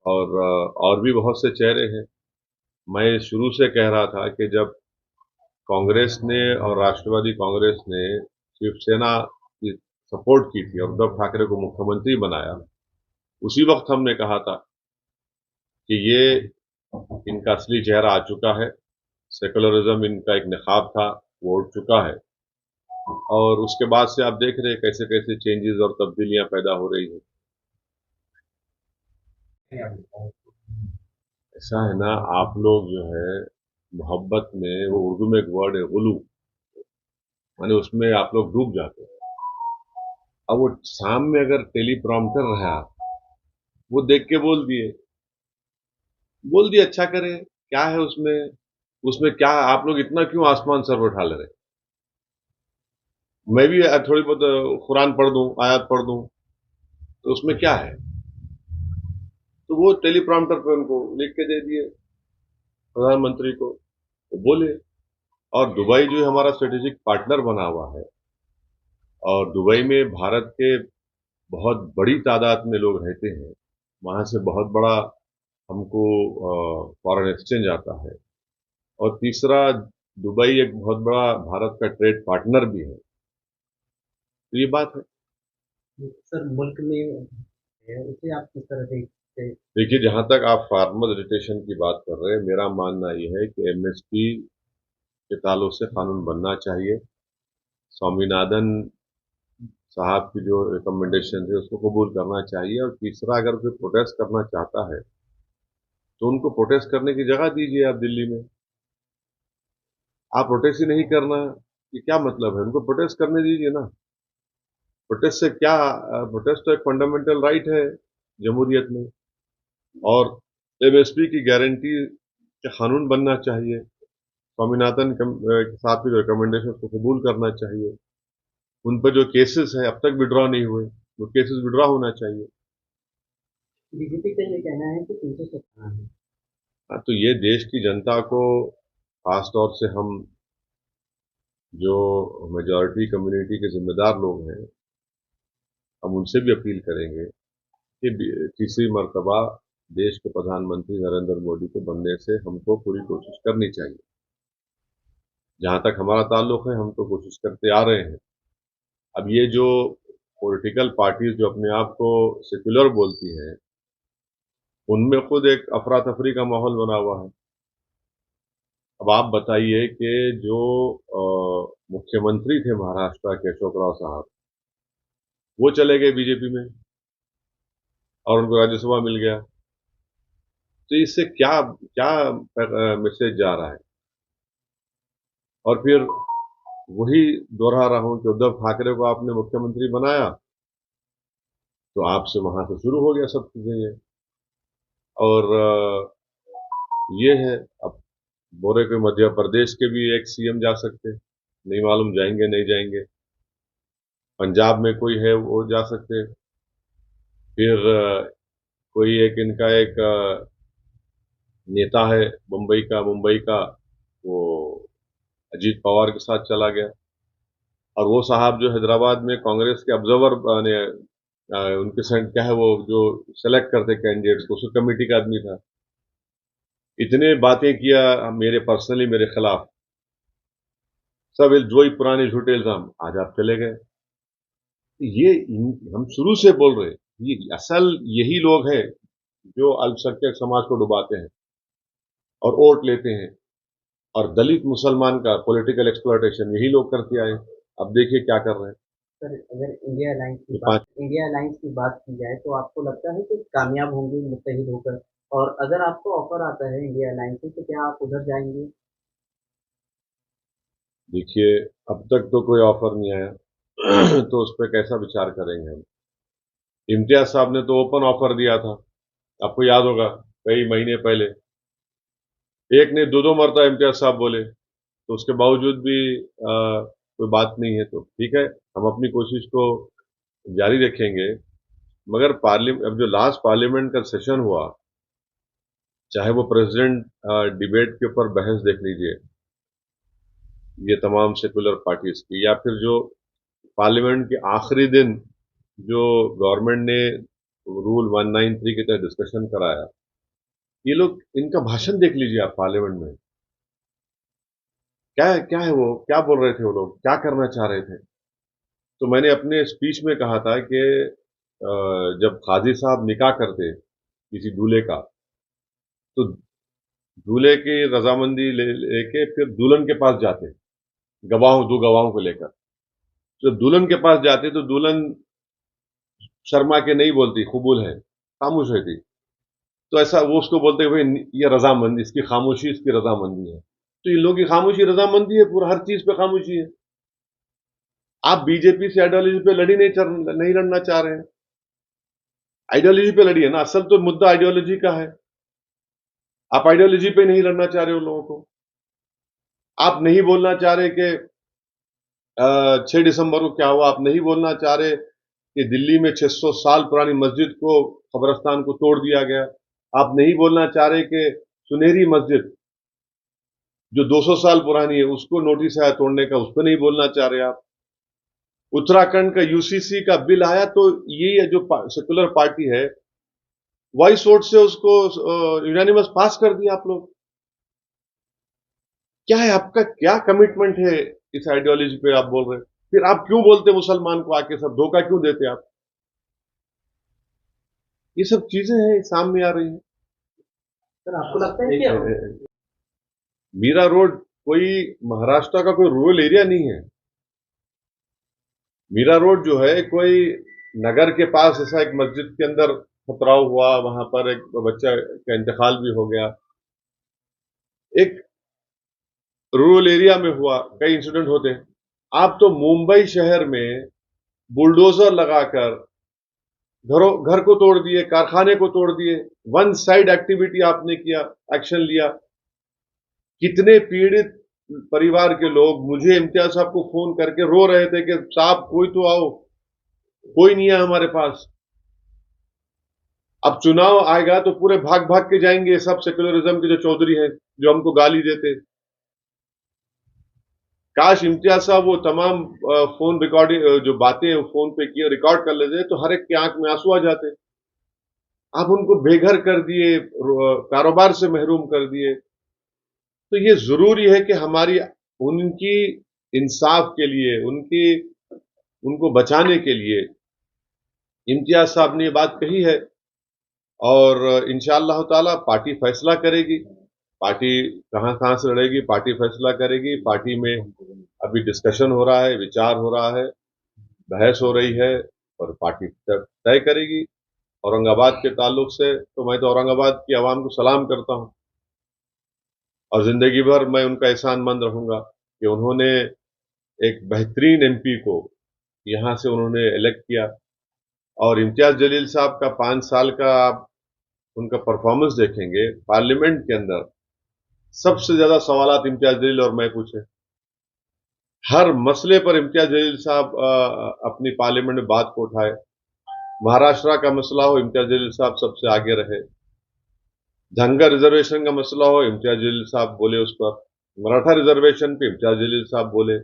और भी बहुत से चेहरे हैं। मैं शुरू से कह रहा था कि जब कांग्रेस ने और राष्ट्रवादी कांग्रेस ने शिवसेना की सपोर्ट की थी और उद्धव ठाकरे को मुख्यमंत्री बनाया, उसी वक्त हमने कहा था कि ये इनका असली चेहरा आ चुका है, सेकुलरिज्म इनका एक निखाब था, वो उठ चुका है। और उसके बाद से आप देख रहे हैं कैसे कैसे चेंजेस और तब्दीलियां पैदा हो रही हैं। ऐसा है ना, आप लोग जो है मोहब्बत में, वो उर्दू में एक वर्ड है गुलू, माने उसमें आप लोग डूब जाते हैं। अब वो सामने अगर टेलीप्रॉम्प्टर रहा, वो देख के बोल दिए अच्छा करे, क्या है उसमें, उसमें क्या आप लोग इतना क्यों आसमान सर उठा ले रहे? मैं भी थोड़ी बहुत कुरान पढ़ दूं, आयत पढ़ दूं, तो उसमें क्या है? तो वो टेलीप्रॉम्प्टर पे उनको लिख के दे दिए प्रधानमंत्री को, वो बोले। और दुबई जो है हमारा स्ट्रेटेजिक पार्टनर बना हुआ है, और दुबई में भारत के बहुत बड़ी तादाद में लोग रहते हैं। वहां से बहुत बड़ा हमको फॉरेन एक्सचेंज आता है। और तीसरा, दुबई एक बहुत बड़ा भारत का ट्रेड पार्टनर भी है। तो ये बात है। सर मुल्क में है उसे आप किस तरह देखते हैं? देखिए, जहां तक आप फार्मर एजुटेशन की बात कर रहे हैं, मेरा मानना ये है कि एमएसपी के ताल्लुक से कानून बनना चाहिए। स्वामीनाथन साहब की जो रिकमेंडेशन है उसको कबूल करना चाहिए। और तीसरा, अगर कोई प्रोटेस्ट करना चाहता है तो उनको प्रोटेस्ट करने की जगह दीजिए। आप दिल्ली में आप प्रोटेस्ट ही नहीं करना, ये क्या मतलब है? उनको प्रोटेस्ट करने दीजिए ना। प्रोटेस्ट से क्या, प्रोटेस्ट तो एक फंडामेंटल राइट है जमहूरियत में। और एमएसपी की गारंटी का कानून बनना चाहिए। स्वामीनाथन साहब की जो रिकमेंडेशन को कबूल करना चाहिए। उन पर जो केसेस हैं अब तक विड्रॉ नहीं हुए, वो केसेस विड्रॉ होना चाहिए। बीजेपी का ये कहना है कि 317 है। हाँ, तो ये देश की जनता को, खास तौर से हम जो मेजॉरिटी कम्युनिटी के जिम्मेदार लोग हैं, हम उनसे भी अपील करेंगे कि तीसरी मर्तबा देश के प्रधानमंत्री नरेंद्र मोदी को बनने से हमको पूरी कोशिश करनी चाहिए। जहां तक हमारा ताल्लुक है, हम तो कोशिश करते आ रहे हैं। अब ये जो पॉलिटिकल पार्टीज जो अपने आप को सेक्युलर बोलती हैं, उनमें खुद एक अफरा तफरी का माहौल बना हुआ है। अब आप बताइए कि जो मुख्यमंत्री थे महाराष्ट्र के अशोक राव साहब, वो चले गए बीजेपी में और उनको राज्यसभा मिल गया। तो इससे क्या क्या मैसेज जा रहा है? और फिर वही दोहरा रहा हूं कि उद्धव ठाकरे को आपने मुख्यमंत्री बनाया, तो आपसे वहां से शुरू हो गया सब चीजें ये। और ये है, अब बोरे के मध्य प्रदेश के भी एक सीएम जा सकते, नहीं मालूम जाएंगे नहीं जाएंगे। पंजाब में कोई है वो जा सकते। फिर कोई एक इनका एक नेता है मुंबई का, वो अजीत पवार के साथ चला गया। और वो साहब जो हैदराबाद में कांग्रेस के ऑब्जर्वर ने उनके सेंट क्या है वो जो सेलेक्ट करते कैंडिडेट्स को, उसकी कमेटी का आदमी था। इतने बातें किया मेरे पर्सनली मेरे खिलाफ, सब जो ही पुराने झूठे इल्जाम, आज आप चले गए। हम शुरू से बोल रहे हैं, ये असल यही लोग हैं जो अल्पसंख्यक समाज को डुबाते हैं और वोट लेते हैं। और दलित मुसलमान का पॉलिटिकल एक्सप्लॉयटेशन यही लोग करते आए। अब देखिए क्या कर रहे हैं। सर अगर इंडिया अलायंस की ये बात इंडिया अलायंस की बात की जाए तो आपको लगता है कि कामयाब होंगे मुत्तहिद होकर? और अगर आपको ऑफर आता है इंडिया अलायंस से तो क्या आप उधर जाएंगे? देखिए, अब तक तो कोई ऑफर नहीं आया तो उस पर कैसा विचार करेंगे हम? इम्तियाज साहब ने तो ओपन ऑफर दिया था, आपको याद होगा, कई महीने पहले। एक ने दो दो मरतबा इम्तियाज साहब बोले, तो उसके बावजूद भी कोई बात नहीं है। तो ठीक है, हम अपनी कोशिश को जारी रखेंगे। मगर पार्लियामेंट, अब जो लास्ट पार्लियामेंट का सेशन हुआ, चाहे वो प्रेसिडेंट डिबेट के ऊपर बहस देख लीजिए, ये तमाम सेकुलर पार्टीज की, या फिर जो पार्लियामेंट के आखिरी दिन जो गवर्नमेंट ने रूल 193 के तहत डिस्कशन कराया। ये लोग, इनका भाषण देख लीजिए आप पार्लियामेंट में, क्या क्या है, वो क्या बोल रहे थे, वो लोग क्या करना चाह रहे थे। तो मैंने अपने स्पीच में कहा था कि जब काजी साहब निकाह करते किसी दूल्हे का, तो दूल्हे की रजामंदी लेके फिर दुल्हन के पास जाते, दो गवाहों को लेकर। जब दुल्हन के पास जाते तो दुल्हन शर्मा के नहीं बोलती कबूल है, खामोश रहती। तो ऐसा वो उसको बोलते हैं भाई ये रजामंदी, इसकी खामोशी इसकी रजामंदी है। तो इन लोगों की खामोशी रजामंदी है, पूरा हर चीज पे खामोशी है। आप बीजेपी से आइडियोलॉजी पे नहीं लड़ना चाह रहे हैं, आइडियोलॉजी पे लड़िए ना, असल तो मुद्दा आइडियोलॉजी का है। आप आइडियोलॉजी पे नहीं लड़ना चाह रहे हो लोगों को। आप नहीं बोलना चाह रहे कि 6 दिसंबर को क्या हुआ, आप नहीं बोलना चाह रहे कि दिल्ली में 600 साल पुरानी मस्जिद को, कब्रस्तान को तोड़ दिया गया। आप नहीं बोलना चाह रहे कि सुनहरी मस्जिद जो 200 साल पुरानी है उसको नोटिस आया तोड़ने का, उस पर नहीं बोलना चाह रहे आप। उत्तराखंड का यूसीसी का बिल आया तो ये जो सेकुलर पार्टी है, वॉइस वोट से उसको यूनानिमस पास कर दिया आप लोग। क्या है आपका, क्या कमिटमेंट है इस आइडियोलॉजी पे आप बोल रहे हैं? फिर आप क्यों बोलते मुसलमान को आके सब धोखा क्यों देते आप? ये सब चीजें हैं सामने आ रही हैं। सर आपको लगता है कि मीरा रोड कोई महाराष्ट्र का कोई रूरल एरिया नहीं है। मीरा रोड जो है कोई नगर के पास ऐसा एक मस्जिद के अंदर पथराव हुआ, वहां पर एक बच्चा का इंतकाल भी हो गया। एक रूरल एरिया में हुआ, कई इंसिडेंट होते हैं। आप तो मुंबई शहर में बुलडोजर लगाकर घर को तोड़ दिए, कारखाने को तोड़ दिए। वन साइड एक्टिविटी आपने किया, एक्शन लिया। कितने पीड़ित परिवार के लोग मुझे इम्तियाज साहब को फोन करके रो रहे थे कि साहब कोई तो आओ, कोई नहीं है हमारे पास। अब चुनाव आएगा तो पूरे भाग भाग के जाएंगे सब सेक्युलरिज्म के जो चौधरी हैं, जो हमको गाली देते। काश इम्तियाज साहब वो तमाम फोन रिकॉर्डिंग जो बातें फोन पे किए रिकॉर्ड कर लेते तो हर एक की आंख में आंसू आ जाते। आप उनको बेघर कर दिए, कारोबार से महरूम कर दिए। तो ये जरूरी है कि हमारी उनकी इंसाफ के लिए, उनको बचाने के लिए इम्तियाज साहब ने ये बात कही है। और इंशाअल्लाह ताला पार्टी फैसला करेगी, पार्टी कहां कहां से लड़ेगी, पार्टी फैसला करेगी। पार्टी में अभी डिस्कशन हो रहा है, विचार हो रहा है, बहस हो रही है, और पार्टी तय करेगी। औरंगाबाद के ताल्लुक से तो मैं तो औरंगाबाद की आवाम को सलाम करता हूं, और जिंदगी भर मैं उनका एहसानमंद रहूंगा कि उन्होंने एक बेहतरीन एमपी को यहां से उन्होंने इलेक्ट किया। और इम्तियाज जलील साहब का 5 साल का आप उनका परफॉर्मेंस देखेंगे पार्लियामेंट के अंदर, सबसे ज्यादा सवालात इम्तियाज जलील और मैं पूछे। हर मसले पर इम्तियाज जलील साहब अपनी पार्लियामेंट में बात को उठाए। महाराष्ट्र का मसला हो, इम्तियाज जलील साहब सबसे आगे रहे। धनगर रिजर्वेशन का मसला हो, इम्तियाज जलील साहब बोले उस पर। मराठा रिजर्वेशन पे इम्तियाज जलील साहब बोले।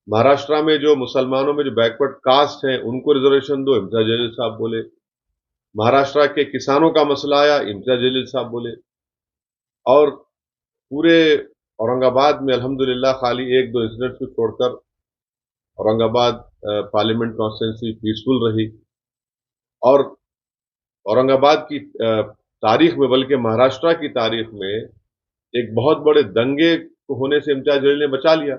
महाराष्ट्र में जो मुसलमानों में जो बैकवर्ड कास्ट हैं उनको रिजर्वेशन दो, इम्तियाज जलील साहब बोले। महाराष्ट्र के किसानों का मसला आया, इम्तियाज जलील साहब बोले। और पूरे औरंगाबाद में अल्हम्दुलिल्लाह खाली एक दो इंसिडेंट को छोड़कर औरंगाबाद पार्लियामेंट कॉन्स्टिट्यूंसी पीसफुल रही। और औरंगाबाद की तारीख में, बल्कि महाराष्ट्र की तारीख में एक बहुत बड़े दंगे होने से इम्तियाज जलील ने बचा लिया।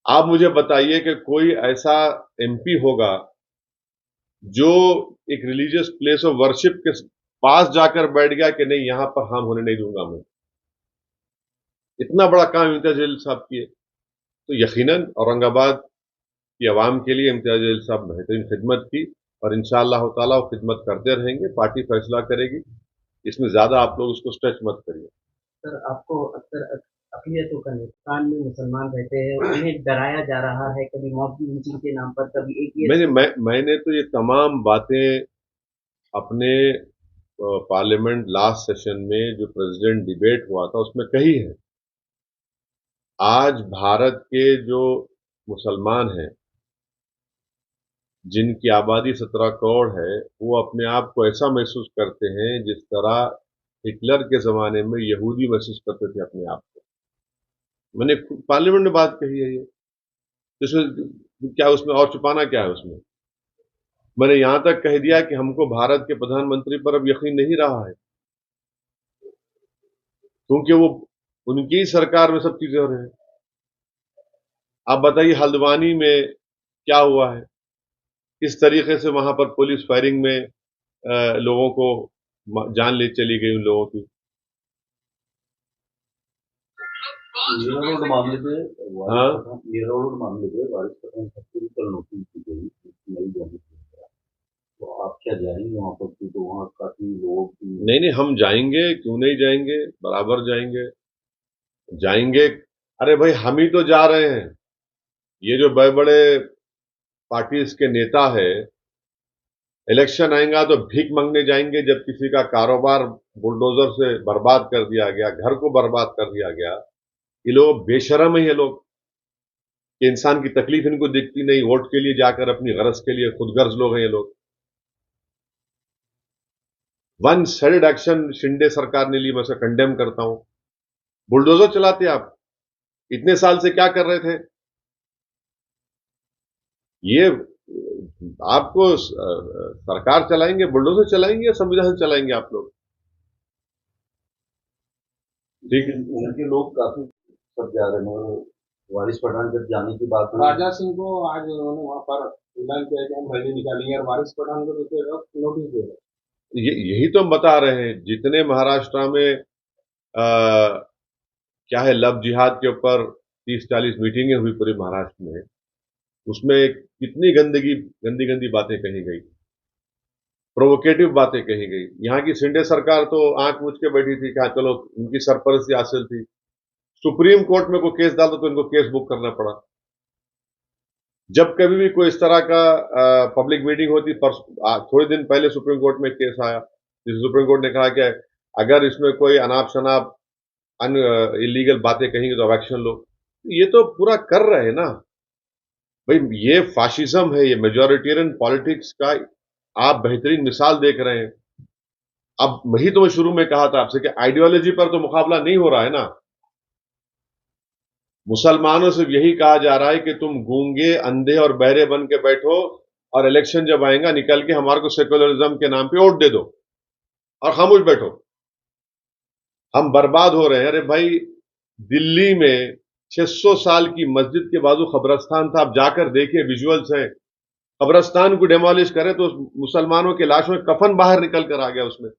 आप मुझे बताइए कि कोई ऐसा एमपी होगा जो एक रिलीजियस प्लेस ऑफ वर्शिप के पास जाकर बैठ गया कि नहीं यहां पर हम होने नहीं दूंगा मैं। इतना बड़ा काम इम्तियाज जलील साहब किए। तो यकीनन औरंगाबाद की आवाम के लिए इम्तियाज जलील साहब बेहतरीन खिदमत की, और इंशाअल्लाह ताला वो खिदमत करते रहेंगे। पार्टी फैसला करेगी, इसमें ज्यादा आप लोग उसको स्ट्रेच मत करिए। सर आपको अक्सर अक़लियतों का हिंदुस्तान में मुसलमान रहते हैं, उन्हें डराया जा रहा है, कभी मॉब लिंचिंग के नाम पर, कभी मैंने तो ये तमाम बातें अपने पार्लियामेंट लास्ट सेशन में जो प्रेसिडेंट डिबेट हुआ था उसमें कही है। आज भारत के जो मुसलमान हैं जिनकी आबादी 17 करोड़ है, वो अपने आप को ऐसा महसूस करते हैं जिस तरह हिटलर के ज़माने में यहूदी महसूस करते थे अपने आप को। मैंने पार्लियामेंट में बात कही है ये। इसमें क्या, उसमें और छुपाना क्या है उसमें? मैंने यहां तक कह दिया कि हमको भारत के प्रधानमंत्री पर अब यकीन नहीं रहा है, क्योंकि वो उनकी ही सरकार में सब चीजें हो रही हैं। आप बताइए हल्द्वानी में क्या हुआ है, किस तरीके से वहां पर पुलिस फायरिंग में लोगों को जान ले चली गई उन लोगों की। मीरा रोड मामले पे हाँ, मीरा रोड मामले पे वारिस पठान सबको भी कल नोटिस दी गई, नई जाने की। तो आप क्या जाएंगे वहां पर? क्योंकि वहाँ काफी लोग भी नहीं नहीं, हम जाएंगे, क्यों नहीं जाएंगे, बराबर जाएंगे, जाएंगे। अरे भाई, हम ही तो जा रहे हैं। ये जो बड़े बड़े पार्टीज के नेता है, इलेक्शन आएगा तो भीख मांगने जाएंगे। जब किसी का कारोबार बुलडोजर से बर्बाद कर दिया गया, घर को बर्बाद कर दिया गया, ये लोग बेशरम है। ये लोग कि इंसान की तकलीफ इनको दिखती नहीं, वोट के लिए जाकर अपनी गरज के लिए खुदगर्ज लोग हैं ये लोग। वन साइडेड एक्शन शिंदे सरकार ने ली, मैं उसे कंडेम करता हूं। बुलडोजर चलाते आप, इतने साल से क्या कर रहे थे? ये आपको सरकार चलाएंगे, बुलडोजर चलाएंगे या संविधान चलाएंगे आप लोग? ठीक है, उनके लोग काफी सब जा रहे हैं, मगर वारिस पठान जब जाने की बात हुई, राजा सिंह को आज उन्होंने वहां पर ऐलान किया कि हम रैली निकालेंगे और वारिस पठान को दूसरे वक्त नोटिस दे रहे हैं। यही तो हम बता रहे हैं। जितने महाराष्ट्र में क्या है, लव जिहाद के ऊपर 30-40 मीटिंगें हुई पूरे महाराष्ट्र में, उसमें कितनी गंदगी, गंदी गंदी बातें कही गई, प्रोवोकेटिव बातें कही गई। यहाँ की शिंदे सरकार तो आंख मूंद के बैठी थी, कहा चलो उनकी सरपरस्ती हासिल थी। सुप्रीम कोर्ट में कोई केस डालता तो इनको केस बुक करना पड़ा। जब कभी भी कोई इस तरह का पब्लिक मीटिंग होती, थोड़े दिन पहले सुप्रीम कोर्ट में केस आया, जिस सुप्रीम कोर्ट ने कहा कि अगर इसमें कोई अनाप शनाप इलीगल बातें कहेंगे तो एक्शन लो। ये तो पूरा कर रहे हैं ना भाई। ये फाशिज्म है, ये मेजोरिटेरियन पॉलिटिक्स का आप बेहतरीन मिसाल देख रहे हैं। अब वही तो मैं शुरू में कहा था आपसे कि आइडियोलॉजी पर तो मुकाबला नहीं हो रहा है ना। मुसलमानों से यही कहा जा रहा है कि तुम गूंगे, अंधे और बहरे बन के बैठो, और इलेक्शन जब आएगा निकल के हमारे को सेकुलरिज्म के नाम पे वोट दे दो और खामोश बैठो। हम बर्बाद हो रहे हैं। अरे भाई, दिल्ली में 600 साल की मस्जिद के बाजू कब्रस्तान था, आप जाकर देखिए, विजुअल्स हैं। कब्रस्तान को डेमोलिश करे तो मुसलमानों के लाशों में कफन बाहर निकल कर आ गया उसमें।